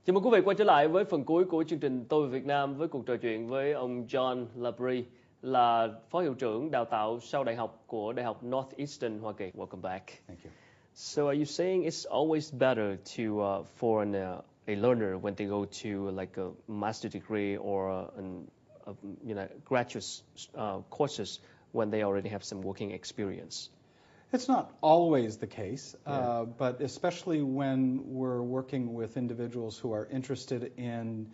Chào mừng quý vị quay trở lại với phần cuối của chương trình Tôi Va Việt Nam với cuộc trò chuyện với ông John Labrie, là Phó Hiệu trưởng Đào tạo sau đại học của Đại học Northeastern Hoa Kỳ. Welcome back. Thank you. So are you saying it's always better to for a learner when they go to like a master degree or graduate courses when they already have some working experience? It's not always the case, but especially when we're working with individuals who are interested in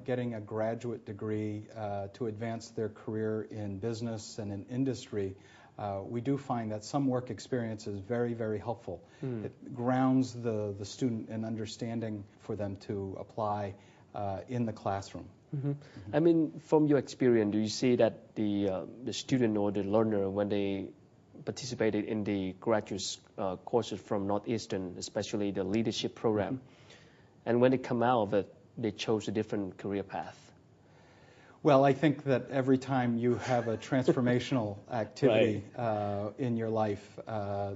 getting a graduate degree to advance their career in business and in industry, we do find that some work experience is very, very helpful. It grounds the student in understanding for them to apply in the classroom. I mean, from your experience, do you see that the student or the learner, when they participated in the graduate courses from Northeastern, especially the leadership program, and when they come out of it, they chose a different career path? Well, I think that every time you have a transformational activity in your life,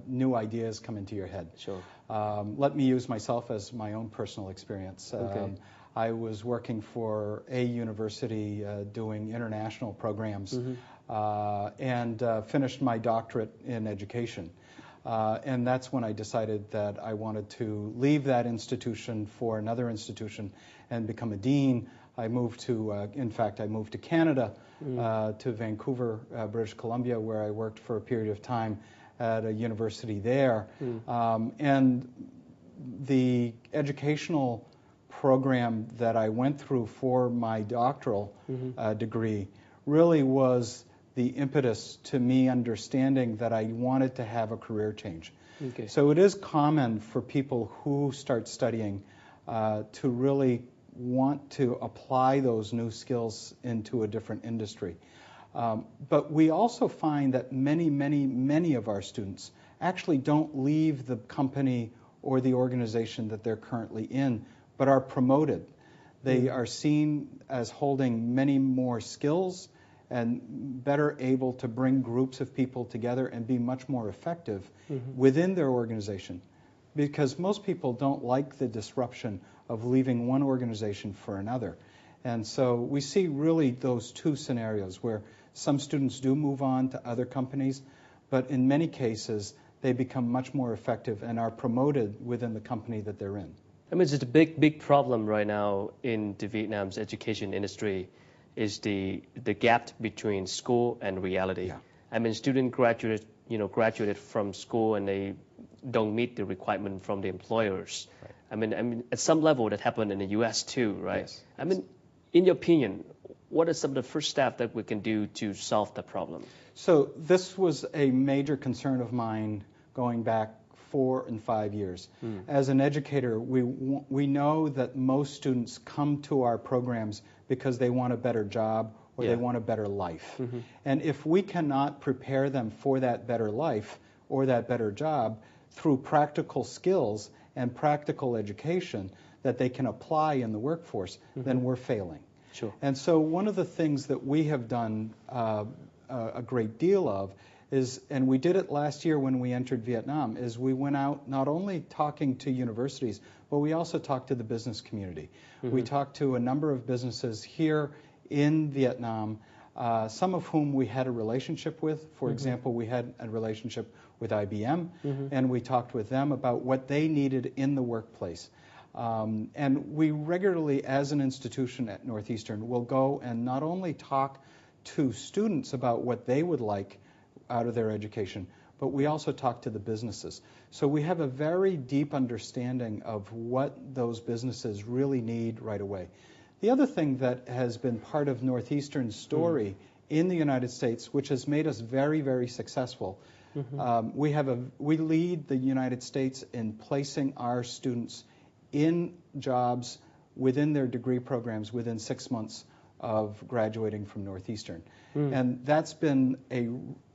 new ideas come into your head. Sure. Let me use myself as my own personal experience. Okay. I was working for a university doing international programs and finished my doctorate in education. And that's when I decided that I wanted to leave that institution for another institution and become a dean. I moved to, in fact, I moved to Canada, to Vancouver, British Columbia, where I worked for a period of time at a university there. And the educational program that I went through for my doctoral degree really was the impetus to me understanding that I wanted to have a career change. Okay. So it is common for people who start studying to really want to apply those new skills into a different industry. But we also find that many of our students actually don't leave the company or the organization that they're currently in, but are promoted. They are seen as holding many more skills and better able to bring groups of people together and be much more effective within their organization. Because most people don't like the disruption of leaving one organization for another. And so we see really those two scenarios where some students do move on to other companies, but in many cases they become much more effective and are promoted within the company that they're in. I mean, it's a big problem right now in the Vietnam's education industry is the gap between school and reality. Yeah. I mean, students graduated from school and they don't meet the requirement from the employers. Right. I mean, at some level that happened in the U.S. too, right? Yes. I mean, in your opinion, what are some of the first steps that we can do to solve the problem? So this was a major concern of mine going back 4 and 5 years. As an educator, we know that most students come to our programs because they want a better job or they want a better life. And if we cannot prepare them for that better life or that better job through practical skills and practical education that they can apply in the workforce, then we're failing. Sure. And so one of the things that we have done a great deal of is, and we did it last year when we entered Vietnam, is we went out not only talking to universities, but we also talked to the business community. We talked to a number of businesses here in Vietnam, some of whom we had a relationship with. For example, we had a relationship with IBM, and we talked with them about what they needed in the workplace. And we regularly, as an institution at Northeastern, will go and not only talk to students about what they would like out of their education, but we also talk to the businesses. So we have a very deep understanding of what those businesses really need right away. The other thing that has been part of Northeastern's story in the United States, which has made us very, very successful, we lead the United States in placing our students in jobs within their degree programs within 6 months of graduating from Northeastern. And that's been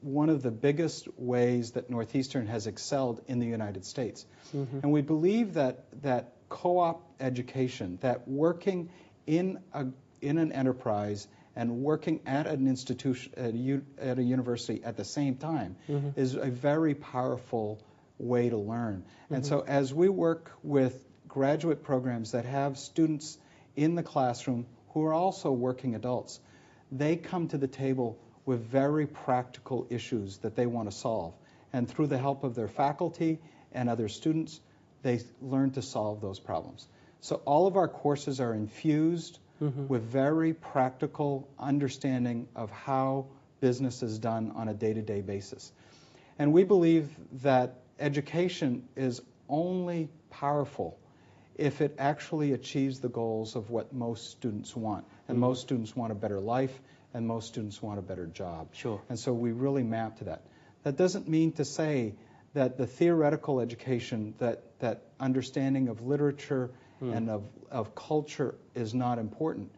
one of the biggest ways that Northeastern has excelled in the United States. And we believe that co-op education, that working in an enterprise and working at an institution, at a university at the same time, is a very powerful way to learn. And so as we work with graduate programs that have students in the classroom who are also working adults. They come to the table with very practical issues that they want to solve. And through the help of their faculty and other students, they learn to solve those problems. So all of our courses are infused with very practical understanding of how business is done on a day-to-day basis. And we believe that education is only powerful if it actually achieves the goals of what most students want. And most students want a better life, and most students want a better job. Sure. And so we really map to that. That doesn't mean to say that the theoretical education, that understanding of literature and of culture is not important.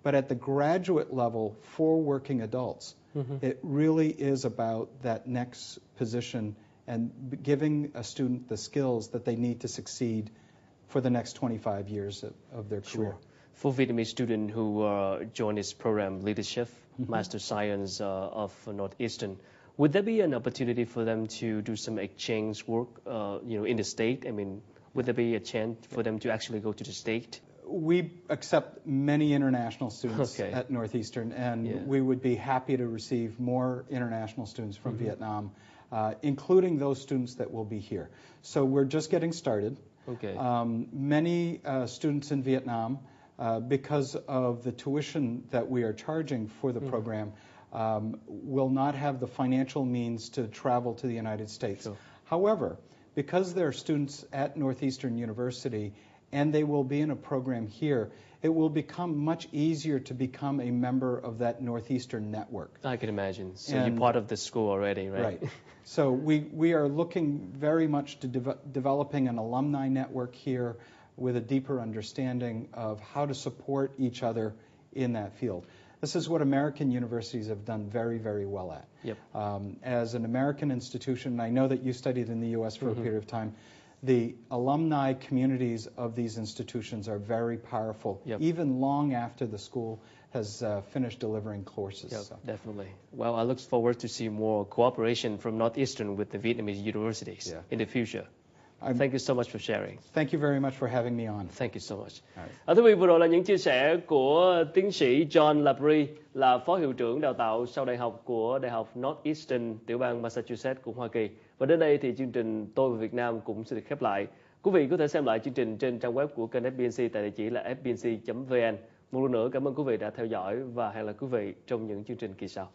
But at the graduate level for working adults, it really is about that next position and giving a student the skills that they need to succeed for the next 25 years of their career. Sure. For Vietnamese students who join this program, Leadership, Master Science of Northeastern, would there be an opportunity for them to do some exchange work, in the state? I mean, would there be a chance for them to actually go to the state? We accept many international students Okay. at Northeastern, and we would be happy to receive more international students from Vietnam, including those students that will be here. So we're just getting started. Okay. Many students in Vietnam, because of the tuition that we are charging for the program, will not have the financial means to travel to the United States. Sure. However, because they're students at Northeastern University and they will be in a program here, it will become much easier to become a member of that Northeastern network. I can imagine. So And- you're part of the school already, right? Right. So we are looking very much to developing an alumni network here with a deeper understanding of how to support each other in that field. This is what American universities have done very, very well at. Yep. As an American institution, I know that you studied in the U.S. for a period of time, the alumni communities of these institutions are very powerful, even long after the school has finished delivering courses. Yep, So. definitely. Well, I look forward to see more cooperation from Northeastern with the Vietnamese universities in the future. Thank you so much for sharing. Thank you very much for having me on. Thank you so much. Right. Thưa quý vị, vừa rồi là những chia sẻ của tiến sĩ John Labrie, là phó hiệu trưởng đào tạo sau đại học của Đại học Northeastern, tiểu bang Massachusetts của Hoa Kỳ. Và đến đây thì chương trình Tôi và Việt Nam cũng sẽ được khép lại. Quý vị có thể xem lại chương trình trên trang web của kênh FBNC tại địa chỉ là fbnc.vn. Một lần nữa cảm ơn quý vị đã theo dõi và hẹn gặp lại quý vị trong những chương trình kỳ sau.